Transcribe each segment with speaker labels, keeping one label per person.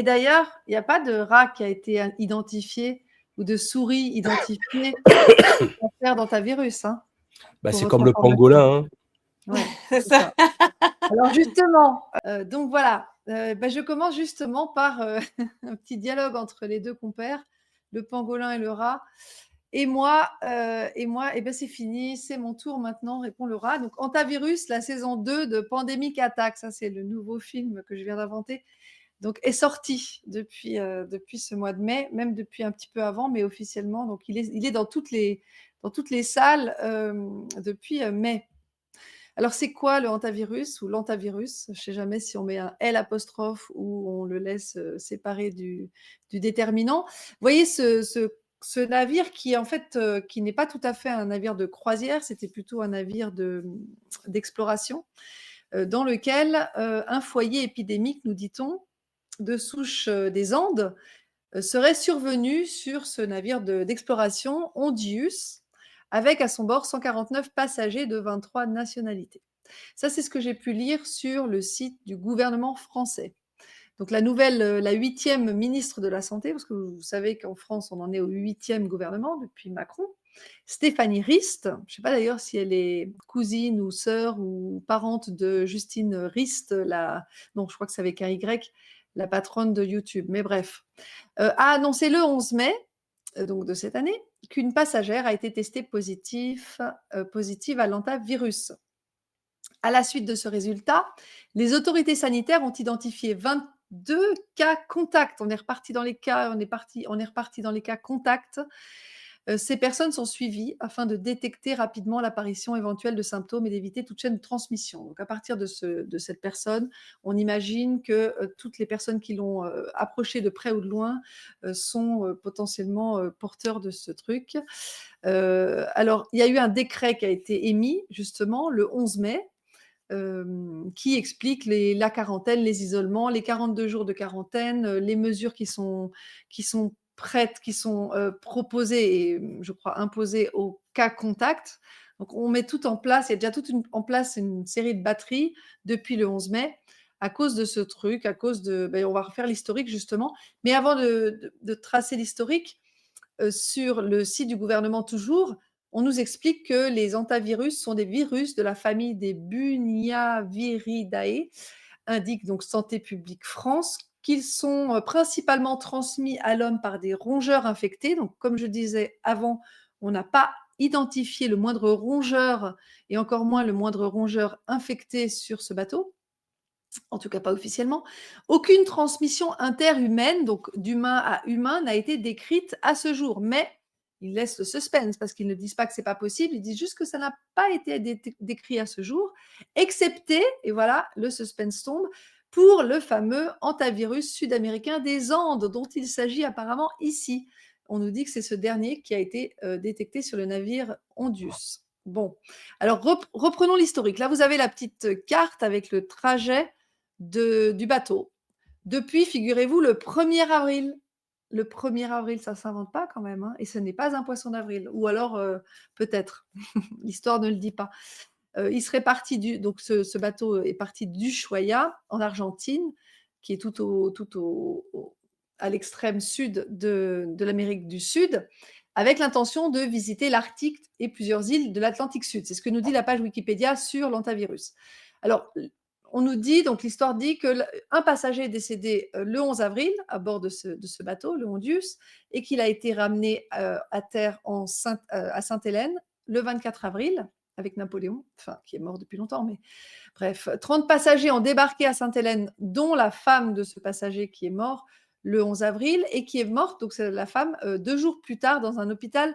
Speaker 1: Et d'ailleurs, il n'y a pas de rat qui a été identifié ou de souris identifiée pour faire d'hantavirus, hein,
Speaker 2: Bah,
Speaker 1: pour
Speaker 2: c'est
Speaker 1: votre
Speaker 2: comme le
Speaker 1: information.
Speaker 2: pangolin, hein.
Speaker 1: Ouais,
Speaker 3: C'est
Speaker 1: c'est
Speaker 3: ça.
Speaker 1: ça. Alors justement, donc voilà, je commence justement par, un petit dialogue entre les 2 compères, le pangolin et le rat. Et moi, c'est fini, c'est mon tour maintenant, répond le rat. Donc Hantavirus, la saison 2 de Pandemic Attack, ça c'est le nouveau film que je viens d'inventer, donc est sorti depuis ce mois de mai, même depuis un petit peu avant, mais officiellement, donc il est dans toutes les salles, depuis, mai. Alors c'est quoi le hantavirus ou l'hantavirus? Je ne sais jamais si on met un L apostrophe ou on le laisse, séparé du déterminant. Vous voyez ce navire qui en fait, qui n'est pas tout à fait un navire de croisière, c'était plutôt un navire d'exploration, dans lequel, un foyer épidémique, nous dit-on, de souche, des Andes, serait survenu sur ce navire d'exploration Hondius, avec à son bord 149 passagers de 23 nationalités. Ça, c'est ce que j'ai pu lire sur le site du gouvernement français. Donc la 8e ministre de la Santé, parce que vous savez qu'en France, on en est au 8e gouvernement depuis Macron, Stéphanie Rist, je ne sais pas d'ailleurs si elle est cousine ou sœur ou parente de Justine Rist, non, je crois que c'est avec un Y, la patronne de YouTube, mais bref, a annoncé le 11 mai, donc de cette année, qu'une passagère a été testée positive à l'hantavirus. À la suite de ce résultat, les autorités sanitaires ont identifié 22 cas contacts. On est reparti dans les cas, on est reparti dans les cas contacts. Ces personnes sont suivies afin de détecter rapidement l'apparition éventuelle de symptômes et d'éviter toute chaîne de transmission. Donc à partir de cette personne, on imagine que, toutes les personnes qui l'ont, approché de près ou de loin, sont, potentiellement, porteurs de ce truc. Alors il y a eu un décret qui a été émis justement le 11 mai, qui explique la quarantaine, les isolements, les 42 jours de quarantaine, les mesures qui sont prêtes, qui sont, proposées et je crois imposées aux cas contacts. Donc on met tout en place, il y a déjà en place une série de batteries depuis le 11 mai à cause de ce truc, à cause on va refaire l'historique justement. Mais avant de tracer l'historique, sur le site du gouvernement toujours, on nous explique que les hantavirus sont des virus de la famille des Bunyaviridae, indique donc Santé publique France, qu'ils sont, principalement transmis à l'homme par des rongeurs infectés. Donc comme je disais avant, on n'a pas identifié le moindre rongeur et encore moins le moindre rongeur infecté sur ce bateau, en tout cas pas officiellement. Aucune transmission interhumaine, donc d'humain à humain, n'a été décrite à ce jour. Mais ils laissent le suspense parce qu'ils ne disent pas que c'est pas possible, ils disent juste que ça n'a pas été décrit à ce jour, excepté, et voilà, le suspense tombe, pour le fameux hantavirus sud-américain des Andes, dont il s'agit apparemment ici. On nous dit que c'est ce dernier qui a été détecté sur le navire Hondius. Bon, alors reprenons l'historique. Là, vous avez la petite carte avec le trajet du bateau. Depuis, figurez-vous, le 1er avril. Le 1er avril, ça ne s'invente pas quand même, hein, et ce n'est pas un poisson d'avril. Ou alors, peut-être, l'histoire ne le dit pas. Il serait parti donc ce bateau est parti d'Ushuaia, en Argentine, qui est à l'extrême sud de l'Amérique du Sud, avec l'intention de visiter l'Arctique et plusieurs îles de l'Atlantique Sud. C'est ce que nous dit la page Wikipédia sur l'hantavirus. Alors, on nous dit, donc l'histoire dit qu'un passager est décédé le 11 avril à bord de ce bateau, le Hondius, et qu'il a été ramené à terre à Sainte-Hélène le 24 avril avec Napoléon, qui est mort depuis longtemps, mais bref. 30 passagers ont débarqué à Sainte-Hélène, dont la femme de ce passager qui est mort le 11 avril et qui est morte, donc c'est la femme, 2 jours plus tard dans un hôpital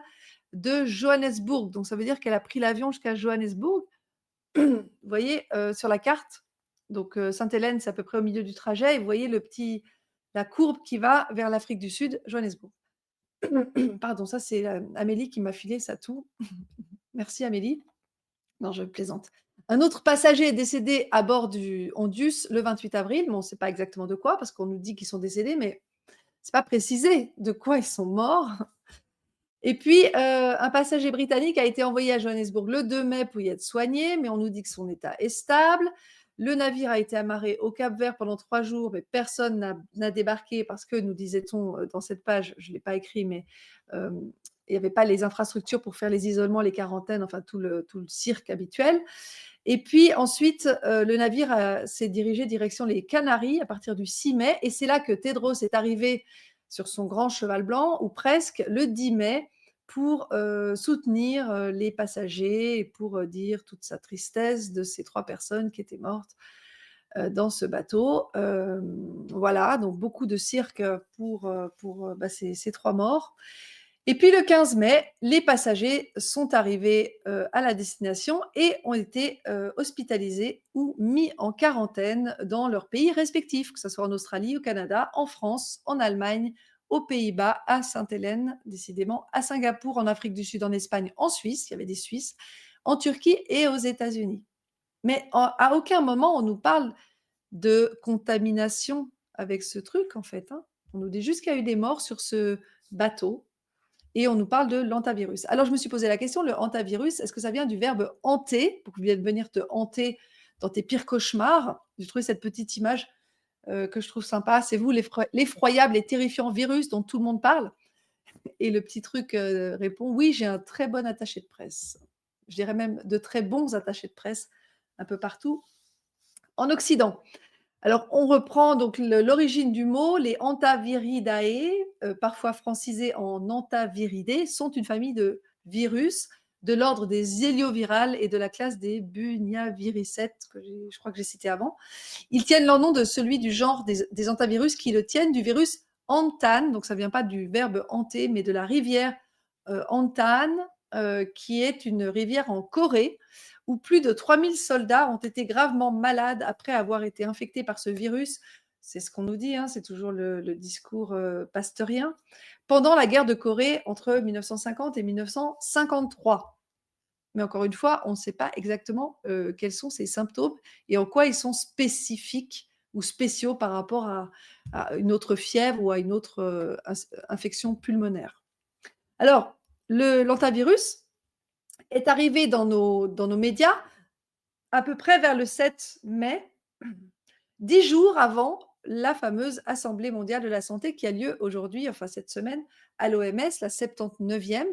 Speaker 1: de Johannesburg. Donc ça veut dire qu'elle a pris l'avion jusqu'à Johannesburg. Vous voyez, sur la carte, donc Sainte-Hélène, c'est à peu près au milieu du trajet et vous voyez la courbe qui va vers l'Afrique du Sud, Johannesburg. Pardon, ça c'est, Amélie qui m'a filé ça tout. Merci Amélie. Non, je plaisante. Un autre passager est décédé à bord du Hondius le 28 avril, mais on ne sait pas exactement de quoi parce qu'on nous dit qu'ils sont décédés, mais c'est pas précisé de quoi ils sont morts. Et puis, un passager britannique a été envoyé à Johannesburg le 2 mai pour y être soigné, mais on nous dit que son état est stable. Le navire a été amarré au Cap-Vert pendant 3 jours, mais personne n'a débarqué parce que, nous disait-on, dans cette page, je ne l'ai pas écrit, mais hem, il n'y avait pas les infrastructures pour faire les isolements, les quarantaines, enfin tout le cirque habituel. Et puis ensuite, le navire s'est dirigé direction les Canaries à partir du 6 mai, et c'est là que Tedros est arrivé sur son grand cheval blanc, ou presque, le 10 mai, pour, soutenir, les passagers, et pour, dire toute sa tristesse de ces 3 personnes qui étaient mortes, dans ce bateau. Voilà, donc beaucoup de cirque, pour, bah, ces 3 morts. Et puis le 15 mai, les passagers sont arrivés, à la destination et ont été, hospitalisés ou mis en quarantaine dans leurs pays respectifs, que ce soit en Australie, au Canada, en France, en Allemagne, aux Pays-Bas, à Sainte-Hélène, décidément, à Singapour, en Afrique du Sud, en Espagne, en Suisse, il y avait des Suisses, en Turquie et aux États-Unis. Mais à aucun moment on nous parle de contamination avec ce truc, en fait, hein. On nous dit juste qu'il y a eu des morts sur ce bateau, et on nous parle de l'hantavirus. Alors je me suis posé la question, le hantavirus, est-ce que ça vient du verbe hanter, pour venir te hanter dans tes pires cauchemars? J'ai trouvé cette petite image, que je trouve sympa. C'est vous l'effroyable et terrifiant virus dont tout le monde parle? Et le petit truc, répond: «Oui, j'ai un très bon attaché de presse». Je dirais même de très bons attachés de presse un peu partout en Occident. Alors, on reprend donc l'origine du mot. Les Hantaviridae, parfois francisés en Hantaviridés, sont une famille de virus de l'ordre des héliovirales et de la classe des Bunyaviricets, je crois que j'ai cité avant. Ils tiennent leur nom de celui du genre des hantavirus, qui le tiennent du virus Hantan, donc ça ne vient pas du verbe hanter, mais de la rivière Hantan, qui est une rivière en Corée, où plus de 3000 soldats ont été gravement malades après avoir été infectés par ce virus. C'est ce qu'on nous dit, hein, c'est toujours le discours pasteurien, pendant la guerre de Corée entre 1950 et 1953. Mais encore une fois, on ne sait pas exactement quels sont ces symptômes et en quoi ils sont spécifiques ou spéciaux par rapport à une autre fièvre ou à une autre infection pulmonaire. Alors, l'hantavirus est arrivé dans nos médias à peu près vers le 7 mai, 10 jours avant la fameuse Assemblée mondiale de la santé qui a lieu aujourd'hui, enfin cette semaine, à l'OMS, la 79e,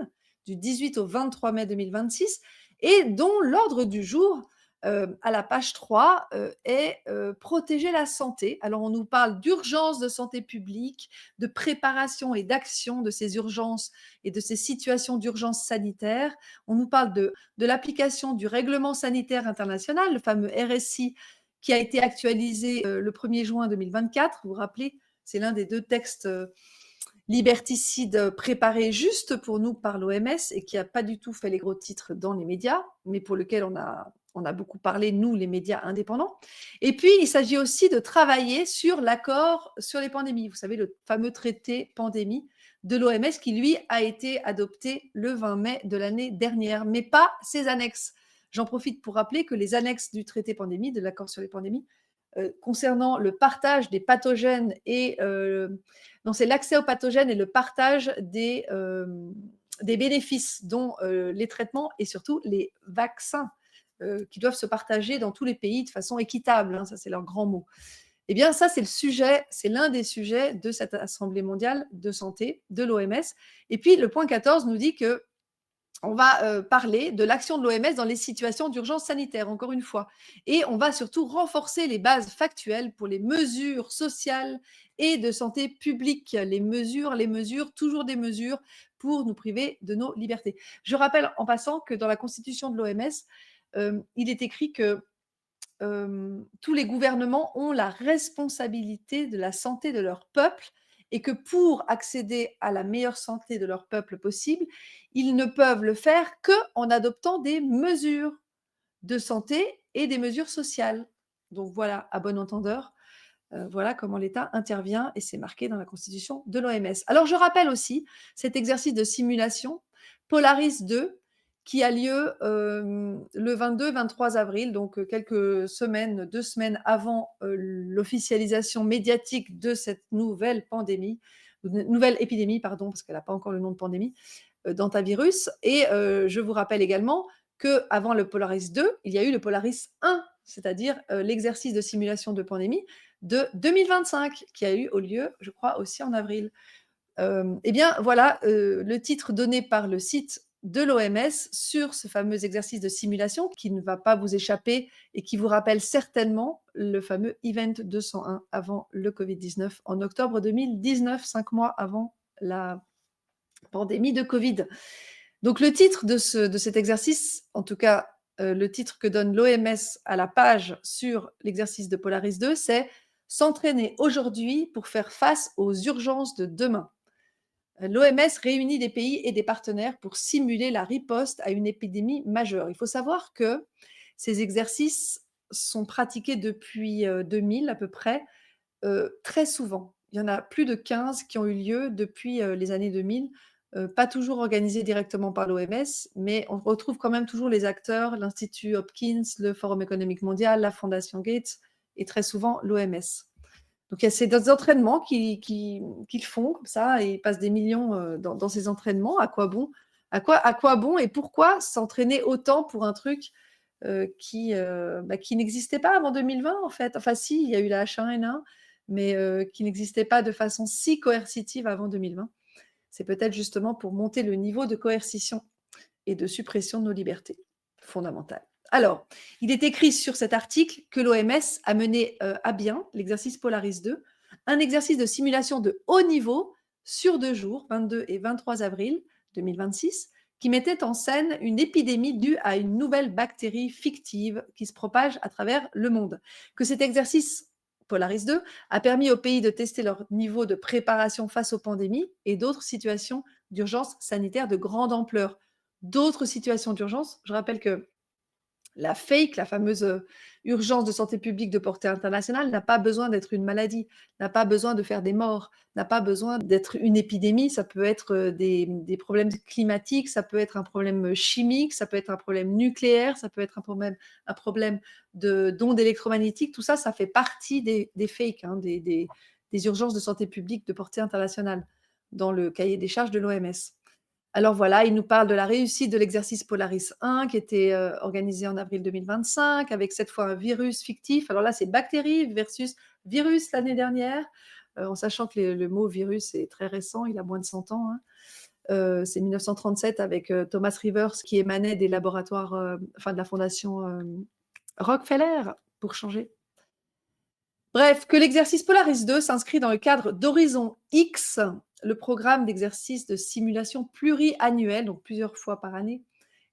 Speaker 1: du 18 au 23 mai 2026, et dont l'ordre du jour, à la page 3, est protéger la santé. Alors on nous parle d'urgence de santé publique, de préparation et d'action de ces urgences et de ces situations d'urgence sanitaire. On nous parle de l'application du règlement sanitaire international, le fameux RSI, qui a été actualisé le 1er juin 2024. Vous vous rappelez, c'est l'un des 2 textes liberticides préparés juste pour nous par l'OMS et qui n'a pas du tout fait les gros titres dans les médias, mais pour lequel on a beaucoup parlé, nous, les médias indépendants. Et puis, il s'agit aussi de travailler sur l'accord sur les pandémies. Vous savez, le fameux traité pandémie de l'OMS qui, lui, a été adopté le 20 mai de l'année dernière, mais pas ses annexes. J'en profite pour rappeler que les annexes du traité pandémie, de l'accord sur les pandémies, concernant le partage des pathogènes et non, c'est l'accès aux pathogènes et le partage des bénéfices, dont les traitements et surtout les vaccins, qui doivent se partager dans tous les pays de façon équitable, hein, ça c'est leur grand mot. Eh bien, ça, c'est l'un des sujets de cette Assemblée mondiale de santé de l'OMS. Et puis, le point 14 nous dit que on va parler de l'action de l'OMS dans les situations d'urgence sanitaire, encore une fois. Et on va surtout renforcer les bases factuelles pour les mesures sociales et de santé publique. Les mesures, toujours des mesures pour nous priver de nos libertés. Je rappelle en passant que dans la constitution de l'OMS, il est écrit que tous les gouvernements ont la responsabilité de la santé de leur peuple, et que pour accéder à la meilleure santé de leur peuple possible, ils ne peuvent le faire qu'en adoptant des mesures de santé et des mesures sociales. Donc voilà, à bon entendeur, voilà comment l'État intervient, et c'est marqué dans la constitution de l'OMS. Alors je rappelle aussi cet exercice de simulation Polaris 2 qui a lieu le 22-23 avril, donc quelques semaines, 2 semaines avant l'officialisation médiatique de cette nouvelle pandémie, nouvelle épidémie, pardon, parce qu'elle n'a pas encore le nom de pandémie, d'hantavirus. Et je vous rappelle également qu'avant le Polaris 2, il y a eu le Polaris 1, c'est-à-dire l'exercice de simulation de pandémie de 2025, qui a eu au lieu, je crois, aussi en avril. Eh bien, voilà le titre donné par le site de l'OMS sur ce fameux exercice de simulation qui ne va pas vous échapper et qui vous rappelle certainement le fameux Event 201 avant le Covid-19 en octobre 2019, 5 mois avant la pandémie de Covid. Donc le titre de cet exercice, en tout cas le titre que donne l'OMS à la page sur l'exercice de Polaris 2, c'est s'entraîner aujourd'hui pour faire face aux urgences de demain. L'OMS réunit des pays et des partenaires pour simuler la riposte à une épidémie majeure. Il faut savoir que ces exercices sont pratiqués depuis 2000 à peu près, très souvent. Il y en a plus de 15 qui ont eu lieu depuis les années 2000, pas toujours organisés directement par l'OMS, mais on retrouve quand même toujours les acteurs, l'Institut Hopkins, le Forum économique mondial, la Fondation Gates et très souvent l'OMS. Donc il y a ces entraînements qu'ils font comme ça et ils passent des millions dans ces entraînements. À quoi bon? À quoi bon et pourquoi s'entraîner autant pour un truc qui n'existait pas avant 2020 en fait? Enfin si, il y a eu la H1N1, mais qui n'existait pas de façon si coercitive avant 2020. C'est peut-être justement pour monter le niveau de coercition et de suppression de nos libertés fondamentales. Alors, il est écrit sur cet article que l'OMS a mené à bien l'exercice Polaris 2, un exercice de simulation de haut niveau sur 2 jours, 22 et 23 avril 2026, qui mettait en scène une épidémie due à une nouvelle bactérie fictive qui se propage à travers le monde. Que cet exercice Polaris 2 a permis aux pays de tester leur niveau de préparation face aux pandémies et d'autres situations d'urgence sanitaire de grande ampleur. D'autres situations d'urgence, je rappelle que la fake, la fameuse urgence de santé publique de portée internationale, n'a pas besoin d'être une maladie, n'a pas besoin de faire des morts, n'a pas besoin d'être une épidémie. Ça peut être des problèmes climatiques, ça peut être un problème chimique, ça peut être un problème nucléaire, ça peut être un problème d'ondes électromagnétiques. Tout ça, ça fait partie des fakes, hein, des urgences de santé publique de portée internationale dans le cahier des charges de l'OMS. Alors voilà, il nous parle de la réussite de l'exercice Polaris 1 qui était organisé en avril 2025 avec cette fois un virus fictif. Alors là, c'est bactérie versus virus l'année dernière, en sachant que le mot virus est très récent, il a moins de 100 ans. Hein. C'est 1937 avec Thomas Rivers qui émanait des laboratoires, enfin de la fondation Rockefeller, pour changer. Bref, que l'exercice Polaris 2 s'inscrit dans le cadre d'Horizon X, le programme d'exercice de simulation pluriannuel, donc plusieurs fois par année,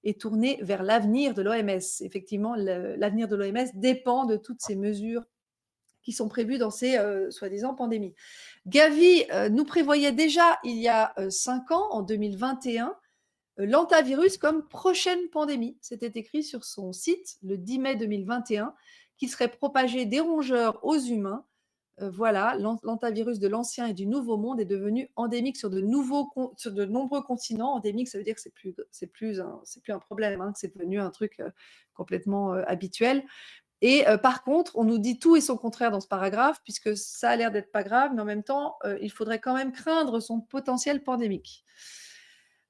Speaker 1: est tourné vers l'avenir de l'OMS. Effectivement, l'avenir de l'OMS dépend de toutes ces mesures qui sont prévues dans ces soi-disant pandémies. Gavi nous prévoyait déjà il y a 5 ans, en 2021, l'antavirus comme prochaine pandémie. C'était écrit sur son site le 10 mai 2021, qui serait propagé des rongeurs aux humains. Voilà, l'antavirus de l'ancien et du nouveau monde est devenu endémique sur de nombreux continents. Endémique, ça veut dire que c'est plus un problème, hein, que c'est devenu un truc complètement habituel. Et par contre, on nous dit tout et son contraire dans ce paragraphe, puisque ça a l'air d'être pas grave, mais en même temps, il faudrait quand même craindre son potentiel pandémique.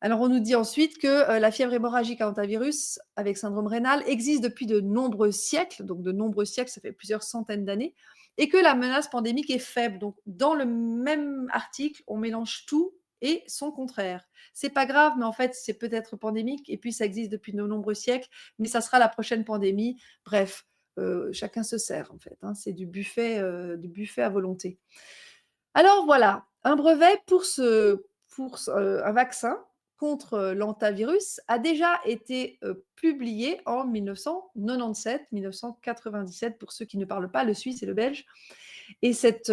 Speaker 1: Alors, on nous dit ensuite que la fièvre hémorragique à hantavirus avec syndrome rénal existe depuis de nombreux siècles, donc de nombreux siècles, ça fait plusieurs centaines d'années, et que la menace pandémique est faible. Donc, dans le même article, on mélange tout et son contraire. C'est pas grave, mais en fait, c'est peut-être pandémique, et puis ça existe depuis de nombreux siècles, mais ça sera la prochaine pandémie. Bref, chacun se sert, en fait. Hein, c'est du buffet à volonté. Alors voilà, un brevet pour un vaccin contre l'hantavirus a déjà été publié en 1997-1997 pour ceux qui ne parlent pas le suisse et le belge. Et cette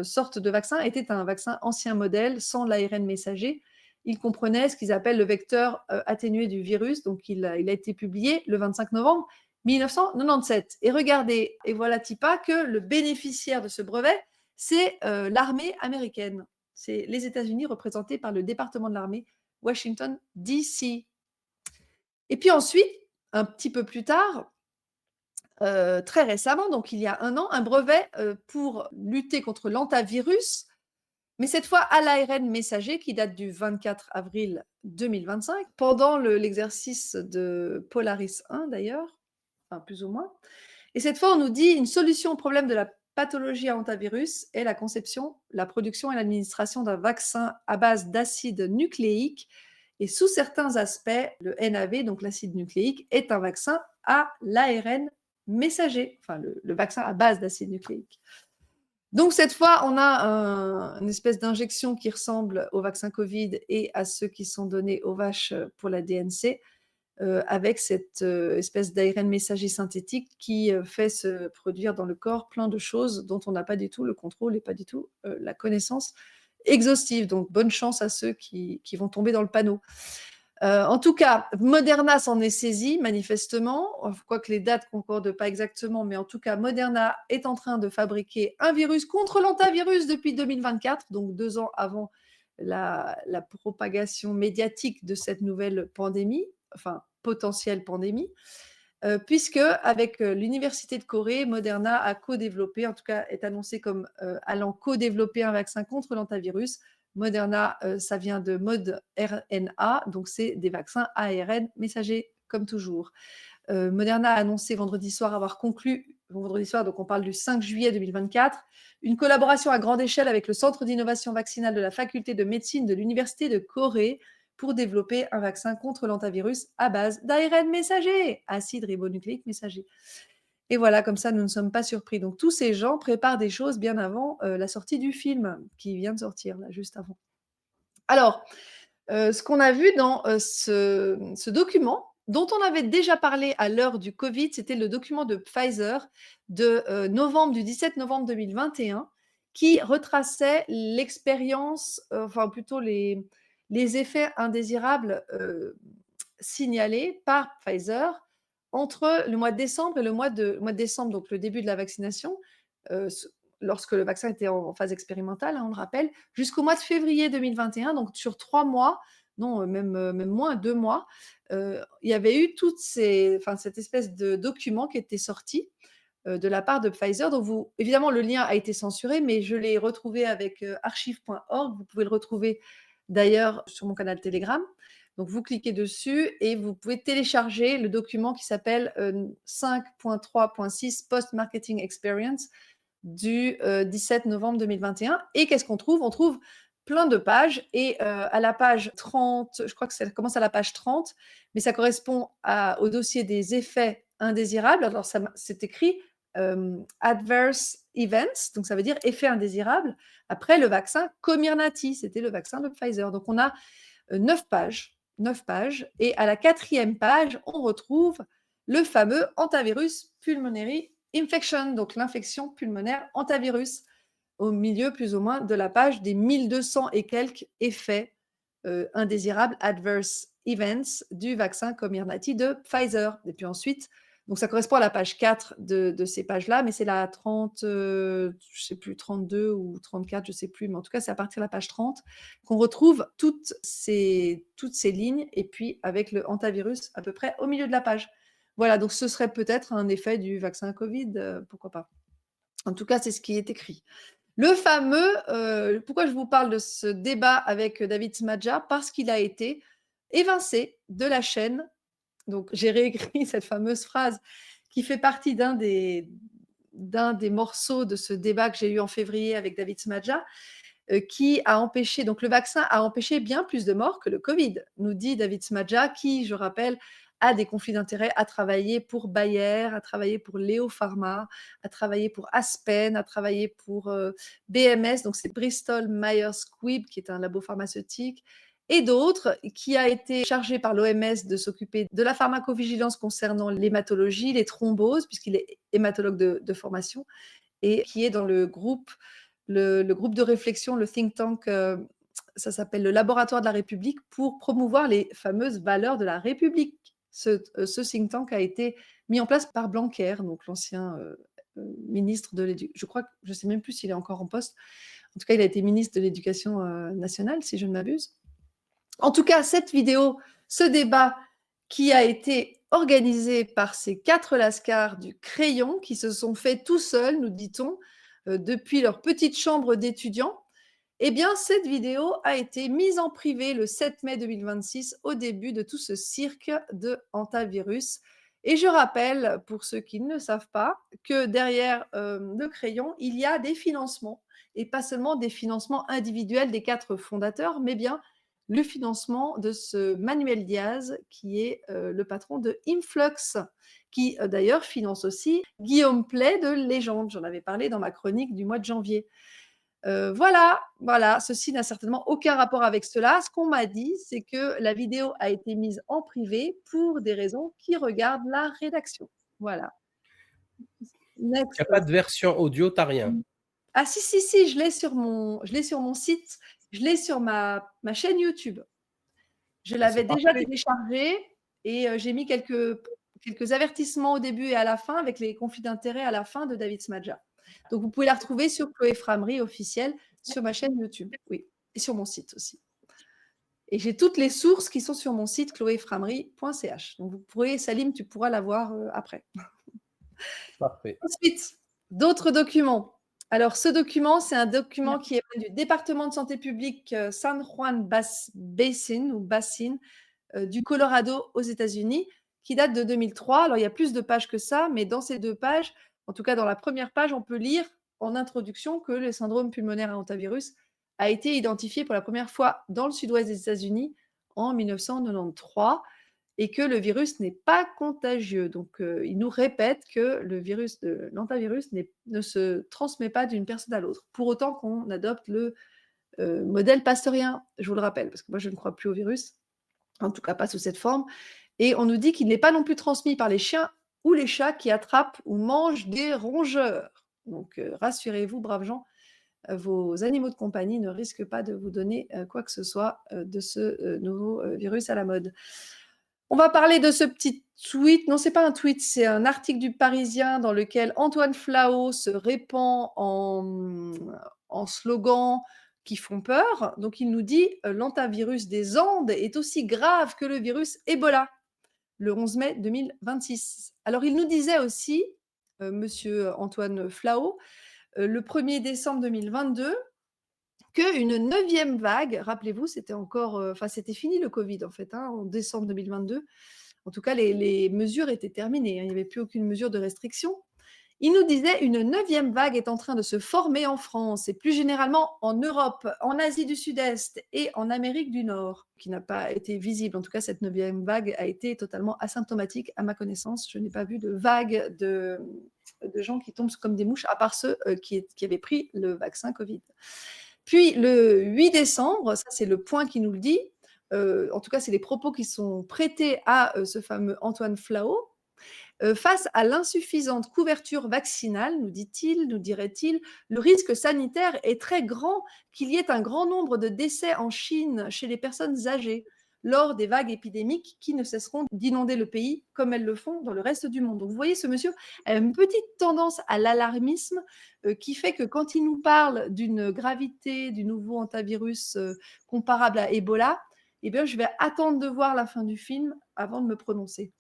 Speaker 1: sorte de vaccin était un vaccin ancien modèle sans l'ARN messager. Il comprenait ce qu'ils appellent le vecteur atténué du virus. Donc il a été publié le 25 novembre 1997. Et regardez, et voilà Tipa que le bénéficiaire de ce brevet, c'est l'armée américaine. C'est les États-Unis représentés par le département de l'armée Washington, D.C. Et puis ensuite, un petit peu plus tard, très récemment, donc il y a 1 an, un brevet pour lutter contre l'hantavirus, mais cette fois à l'ARN messager qui date du 24 avril 2025, pendant l'exercice de Polaris 1 d'ailleurs. enfin plus ou moins. Et cette fois, on nous dit une solution au problème de la pathologie à hantavirus est la conception, la production et l'administration d'un vaccin à base d'acide nucléique. Et sous certains aspects, le NAV, donc l'acide nucléique, est un vaccin à l'ARN messager, enfin le vaccin à base d'acide nucléique. Donc cette fois, on a une espèce d'injection qui ressemble au vaccin Covid et à ceux qui sont donnés aux vaches pour la DNC, avec cette espèce d'ARN messager synthétique qui fait se produire dans le corps plein de choses dont on n'a pas du tout le contrôle et pas du tout la connaissance exhaustive. Donc bonne chance à ceux qui vont tomber dans le panneau. En tout cas, Moderna s'en est saisi manifestement, quoique les dates ne concordent pas exactement, mais en tout cas, Moderna est en train de fabriquer un virus contre l'antavirus depuis 2024, donc 2 ans avant la propagation médiatique de cette nouvelle pandémie, enfin potentielle pandémie, puisque avec l'université de Corée, Moderna a co-développé, en tout cas est annoncé comme allant co-développer un vaccin contre l'antavirus. Moderna, ça vient de mode RNA, donc c'est des vaccins ARN messagers, comme toujours. Moderna a annoncé vendredi soir avoir conclu, vendredi soir, donc on parle du 5 juillet 2024, une collaboration à grande échelle avec le Centre d'innovation vaccinale de la faculté de médecine de l'Université de Corée pour développer un vaccin contre l'antavirus à base d'ARN messager, acide ribonucléique messager. Et voilà, comme ça, nous ne sommes pas surpris. Donc, tous ces gens préparent des choses bien avant la sortie du film qui vient de sortir, là, juste avant. Alors, ce qu'on a vu dans ce document, dont on avait déjà parlé à l'heure du Covid, c'était le document de Pfizer de novembre, du 17 novembre 2021, qui retraçait l'expérience, enfin plutôt les effets indésirables signalés par Pfizer entre le mois de décembre et le mois de décembre, donc le début de la vaccination, lorsque le vaccin était en phase expérimentale, hein, on le rappelle, jusqu'au mois de février 2021, donc sur 3 mois, non, même moins, 2 mois, il y avait eu cette espèce de document qui était sorti de la part de Pfizer. Donc évidemment, le lien a été censuré, mais je l'ai retrouvé avec archive.org. Vous pouvez le retrouver d'ailleurs sur mon canal Telegram. Donc vous cliquez dessus et vous pouvez télécharger le document qui s'appelle 5.3.6 Post-Marketing Experience du 17 novembre 2021. Et qu'est-ce qu'on trouve? On trouve plein de pages et à la page 30, je crois que ça commence à la page 30, mais ça correspond au dossier des effets indésirables. Alors c'est écrit adverse events, donc ça veut dire effet indésirable. Après le vaccin Comirnaty, c'était le vaccin de Pfizer. Donc on a 9 pages, 9 pages, et à la 4e page, on retrouve le fameux hantavirus pulmonary infection, donc l'infection pulmonaire hantavirus, au milieu plus ou moins de la page des 1200 et quelques effets indésirables, adverse events du vaccin Comirnaty de Pfizer. Et puis ensuite, donc ça correspond à la page 4 de ces pages-là, mais c'est la 30, je sais plus, 32 ou 34, je sais plus, mais en tout cas, c'est à partir de la page 30 qu'on retrouve toutes ces lignes, et puis avec le hantavirus à peu près au milieu de la page. Voilà, donc ce serait peut-être un effet du vaccin Covid, pourquoi pas. En tout cas, c'est ce qui est écrit. Le fameux, pourquoi je vous parle de ce débat avec David Smadja? Parce qu'il a été évincé de la chaîne. Donc j'ai réécrit cette fameuse phrase qui fait partie d'un des morceaux de ce débat que j'ai eu en février avec David Smadja, qui a empêché, donc le vaccin a empêché bien plus de morts que le Covid, nous dit David Smadja, qui, je rappelle, a des conflits d'intérêts, a travaillé pour Bayer, a travaillé pour Léo Pharma, a travaillé pour Aspen, a travaillé pour BMS, donc c'est Bristol Myers Squibb, qui est un labo pharmaceutique, et d'autres, qui a été chargé par l'OMS de s'occuper de la pharmacovigilance concernant l'hématologie, les thromboses, puisqu'il est hématologue de formation, et qui est dans le groupe de réflexion, le think tank, ça s'appelle le Laboratoire de la République, pour promouvoir les fameuses valeurs de la République. Ce think tank a été mis en place par Blanquer, donc l'ancien ministre de l'éducation. Je ne sais même plus s'il est encore en poste. En tout cas, il a été ministre de l'Éducation nationale, si je ne m'abuse. En tout cas, cette vidéo, ce débat qui a été organisé par ces 4 lascars du crayon qui se sont faits tout seuls, nous dit-on, depuis leur petite chambre d'étudiants, eh bien, cette vidéo a été mise en privé le 7 mai 2026, au début de tout ce cirque de hantavirus. Et je rappelle, pour ceux qui ne le savent pas, que derrière, le crayon, il y a des financements et pas seulement des financements individuels des 4 fondateurs, mais bien le financement de ce Manuel Diaz qui est, le patron de Influx, qui, d'ailleurs finance aussi Guillaume Pley de Légende. J'en avais parlé dans ma chronique du mois de janvier. Voilà, voilà, ceci n'a certainement aucun rapport avec cela. Ce qu'on m'a dit, c'est que la vidéo a été mise en privé pour des raisons qui regardent la rédaction. Voilà.
Speaker 2: Il y a
Speaker 1: Next.
Speaker 2: pas de version audio, tu as rien?
Speaker 1: Mmh. Ah si, si, si, je l'ai sur mon site, je l'ai sur ma chaîne YouTube. Je
Speaker 2: Bah, c'est
Speaker 1: l'avais déjà
Speaker 2: parfait.
Speaker 1: téléchargée et j'ai mis quelques avertissements au début et à la fin avec les conflits d'intérêts à la fin de David Smadja. Donc vous pouvez la retrouver sur Chloé Framery officielle sur ma chaîne YouTube, oui, et sur mon site aussi. Et j'ai toutes les sources qui sont sur mon site chloéframery.ch. Donc vous pourrez, Salim, tu pourras la voir, après.
Speaker 2: Parfait.
Speaker 1: Ensuite, d'autres documents. Alors ce document, c'est un document qui est du département de santé publique, San Juan Basin ou Basin, du Colorado aux États-Unis, qui date de 2003. Alors il y a plus de pages que ça, mais dans ces 2 pages, en tout cas dans la première page, on peut lire en introduction que le syndrome pulmonaire à hantavirus a été identifié pour la première fois dans le sud-ouest des États-Unis en 1993 et que le virus n'est pas contagieux. Donc, il nous répète que le virus de l'hantavirus ne se transmet pas d'une personne à l'autre, pour autant qu'on adopte le, modèle pasteurien, je vous le rappelle, parce que moi je ne crois plus au virus, en tout cas pas sous cette forme. Et on nous dit qu'il n'est pas non plus transmis par les chiens ou les chats qui attrapent ou mangent des rongeurs. Donc, rassurez-vous, braves gens, vos animaux de compagnie ne risquent pas de vous donner, quoi que ce soit, de ce, nouveau, virus à la mode. On va parler de ce petit tweet. Non, c'est pas un tweet, c'est un article du Parisien dans lequel Antoine Flahault se répand en slogans qui font peur. Donc il nous dit, «L'hantavirus des Andes est aussi grave que le virus Ebola», le 11 mai 2026. Alors il nous disait aussi, monsieur Antoine Flahault, le 1er décembre 2022, qu'une 9e vague, rappelez-vous, c'était encore, enfin c'était fini le covid en fait, hein, en décembre 2022. En tout cas, les mesures étaient terminées, hein, il n'y avait plus aucune mesure de restriction. Il nous disait: «Une 9e vague est en train de se former en France et plus généralement en Europe, en Asie du Sud-Est et en Amérique du Nord», qui n'a pas été visible. En tout cas, cette 9e vague a été totalement asymptomatique à ma connaissance. Je n'ai pas vu de vague de gens qui tombent comme des mouches, à part ceux, qui avaient pris le vaccin covid. Puis le 8 décembre, ça c'est le point qui nous le dit, en tout cas c'est les propos qui sont prêtés à, ce fameux Antoine Flahault. Face à l'insuffisante couverture vaccinale, nous dit-il, nous dirait-il, le risque sanitaire est très grand qu'il y ait un grand nombre de décès en Chine chez les personnes âgées lors des vagues épidémiques qui ne cesseront d'inonder le pays comme elles le font dans le reste du monde. Donc vous voyez, ce monsieur a une petite tendance à l'alarmisme qui fait que quand il nous parle d'une gravité du nouveau hantavirus comparable à Ebola, eh bien, je vais attendre de voir la fin du film avant de me prononcer.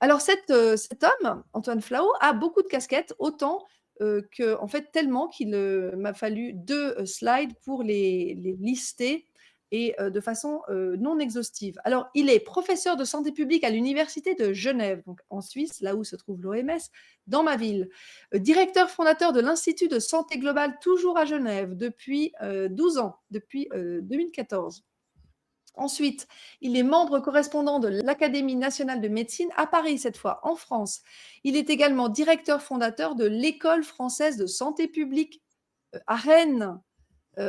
Speaker 1: Alors cet homme, Antoine Flahault, a beaucoup de casquettes, autant, que en fait tellement qu'il, m'a fallu 2 slides pour les lister et de façon, non exhaustive. Alors il est professeur de santé publique à l'université de Genève, donc en Suisse, là où se trouve l'OMS, dans ma ville. Directeur fondateur de l'Institut de santé globale, toujours à Genève, depuis, 12 ans, depuis, 2014. Ensuite, il est membre correspondant de l'Académie nationale de médecine à Paris, cette fois en France. Il est également directeur fondateur de l'École française de santé publique à Rennes.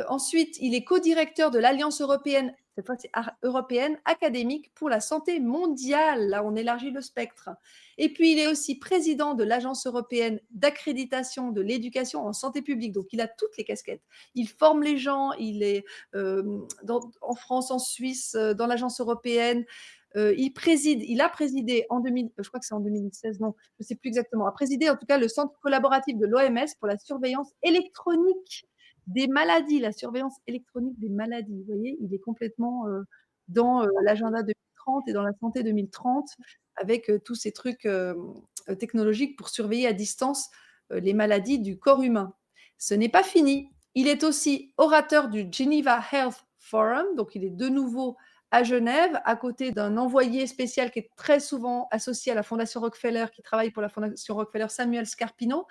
Speaker 1: Ensuite, il est co-directeur de l'Alliance européenne, cette fois c'est européenne, académique pour la santé mondiale. Là, on élargit le spectre. Et puis, il est aussi président de l'Agence européenne d'accréditation de l'éducation en santé publique. Donc, il a toutes les casquettes. Il forme les gens, il est en France, en Suisse, dans l'Agence européenne. Il a présidé en 2000, je crois que c'est en 2016, non, je ne sais plus exactement, a présidé en tout cas le centre collaboratif de l'OMS pour la surveillance électronique des maladies, la surveillance électronique des maladies. Vous voyez, il est complètement dans l'agenda 2030 et dans la santé 2030 avec tous ces trucs technologiques pour surveiller à distance les maladies du corps humain. Ce n'est pas fini. Il est aussi orateur du Geneva Health Forum, donc il est de nouveau à Genève, à côté d'un envoyé spécial qui est très souvent associé à la Fondation Rockefeller, qui travaille pour la Fondation Rockefeller, Samuel Scarpino,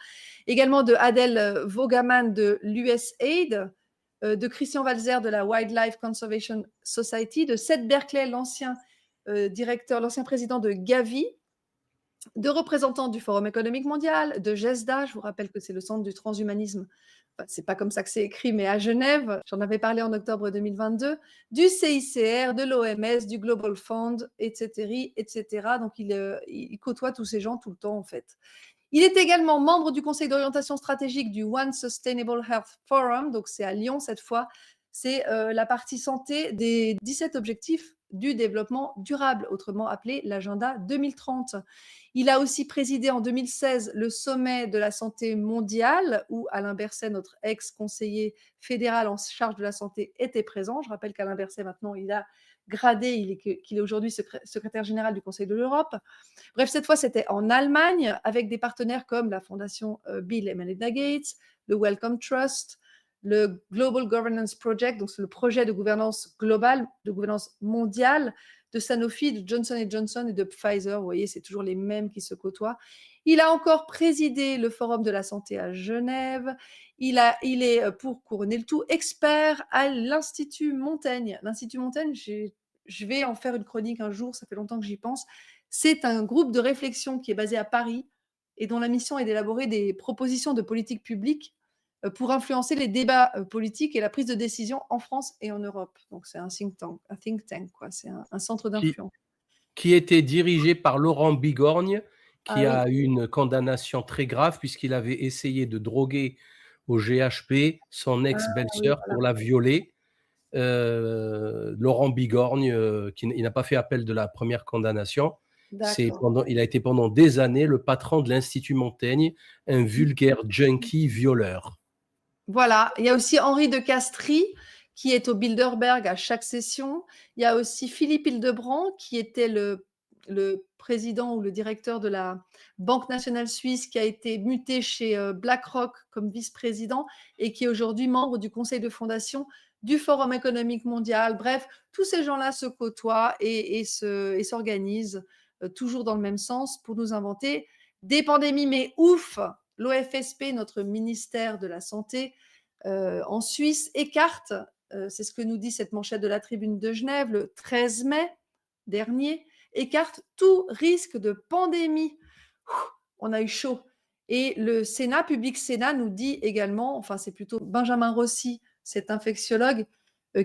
Speaker 1: également de Adèle Vogaman de l'USAID, de Christian Walzer de la Wildlife Conservation Society, de Seth Berkley, l'ancien l'ancien président de Gavi, de représentants du Forum économique mondial, de GESDA, je vous rappelle que c'est le centre du transhumanisme, enfin, c'est pas comme ça que c'est écrit, mais à Genève, j'en avais parlé en octobre 2022, du CICR, de l'OMS, du Global Fund, etc., etc. Donc il côtoie tous ces gens tout le temps en fait. Il est également membre du conseil d'orientation stratégique du One Sustainable Health Forum, donc c'est à Lyon cette fois, c'est la partie santé des 17 objectifs du développement durable, autrement appelé l'agenda 2030. Il a aussi présidé en 2016 le sommet de la santé mondiale, où Alain Berset, notre ex-conseiller fédéral en charge de la santé, était présent. Je rappelle qu'Alain Berset, maintenant, il a gradé, qu'il est aujourd'hui secrétaire général du Conseil de l'Europe. Bref, cette fois, c'était en Allemagne, avec des partenaires comme la Fondation Bill et Melinda Gates, le Wellcome Trust, le Global Governance Project, donc c'est le projet de gouvernance globale, de gouvernance mondiale de Sanofi, de Johnson Johnson et de Pfizer. Vous voyez, c'est toujours les mêmes qui se côtoient. Il a encore présidé le Forum de la santé à Genève. Il est, pour couronner le tout, expert à l'Institut Montaigne. L'Institut Montaigne, je vais en faire une chronique un jour, ça fait longtemps que j'y pense. C'est un groupe de réflexion qui est basé à Paris et dont la mission est d'élaborer des propositions de politique publique pour influencer les débats politiques et la prise de décision en France et en Europe. Donc c'est un think tank, quoi. C'est un centre
Speaker 2: Qui
Speaker 1: d'influence.
Speaker 2: qui était dirigé par Laurent Bigorgne,
Speaker 1: Ah
Speaker 2: qui
Speaker 1: oui.
Speaker 2: a eu une condamnation très grave puisqu'il avait essayé de droguer au GHP son
Speaker 1: Ah oui,
Speaker 2: ex-belle-sœur
Speaker 1: voilà.
Speaker 2: pour la violer. Laurent Bigorgne, il n'a pas fait appel de la première condamnation.
Speaker 1: D'accord.
Speaker 2: Il a été pendant des années le patron de l'Institut Montaigne, un vulgaire junkie violeur.
Speaker 1: Voilà. Il y a aussi Henri de Castries, qui est au Bilderberg à chaque session. Il y a aussi Philippe Hildebrand, qui était le président ou le directeur de la Banque nationale suisse, qui a été muté chez BlackRock comme vice-président et qui est aujourd'hui membre du conseil de fondation du Forum économique mondial. Bref, tous ces gens-là se côtoient et s'organisent toujours dans le même sens pour nous inventer des pandémies. Mais ouf, l'OFSP, notre ministère de la Santé, en Suisse, écarte, c'est ce que nous dit cette manchette de la Tribune de Genève, le 13 mai dernier, écarte tout risque de pandémie. On a eu chaud. Et le Sénat, Public Sénat, nous dit également, enfin c'est plutôt Benjamin Rossi, cet infectiologue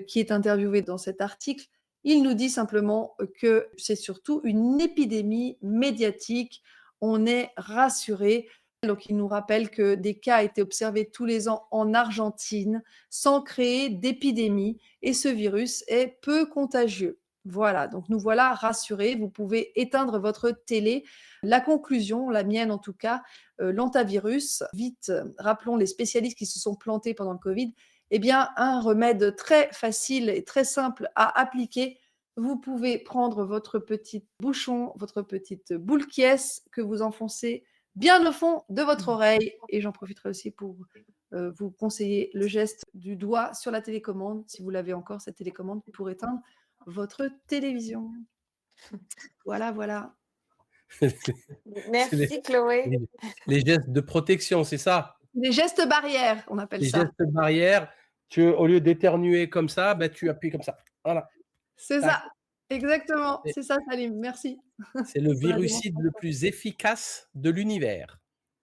Speaker 1: qui est interviewé dans cet article, il nous dit simplement que c'est surtout une épidémie médiatique. On est rassuré. Donc, il nous rappelle que des cas étaient observés tous les ans en Argentine sans créer d'épidémie et ce virus est peu contagieux. Voilà, donc nous voilà rassurés. Vous pouvez éteindre votre télé. La conclusion, la mienne en tout cas, l'antivirus, vite, rappelons les spécialistes qui se sont plantés pendant le Covid, eh bien, un remède très facile et très simple à appliquer. Vous pouvez prendre votre petit bouchon, votre petite boule qui est que vous enfoncez bien au fond de votre oreille. Et j'en profiterai aussi pour vous conseiller le geste du doigt sur la télécommande, si vous l'avez encore, cette télécommande, pour éteindre votre télévision. Voilà, voilà.
Speaker 2: C'est
Speaker 3: Merci Chloé.
Speaker 2: les gestes de protection, c'est ça?
Speaker 1: Les gestes barrières, on appelle
Speaker 2: Les
Speaker 1: ça.
Speaker 2: gestes barrières, au lieu d'éternuer comme ça, ben, tu appuies comme ça. Voilà.
Speaker 1: C'est
Speaker 2: Tac.
Speaker 1: ça, exactement.
Speaker 2: C'est
Speaker 1: C'est ça, Salim. Merci.
Speaker 2: c'est le
Speaker 1: pour la
Speaker 2: virucide le
Speaker 1: démonstration.
Speaker 2: plus efficace de l'univers.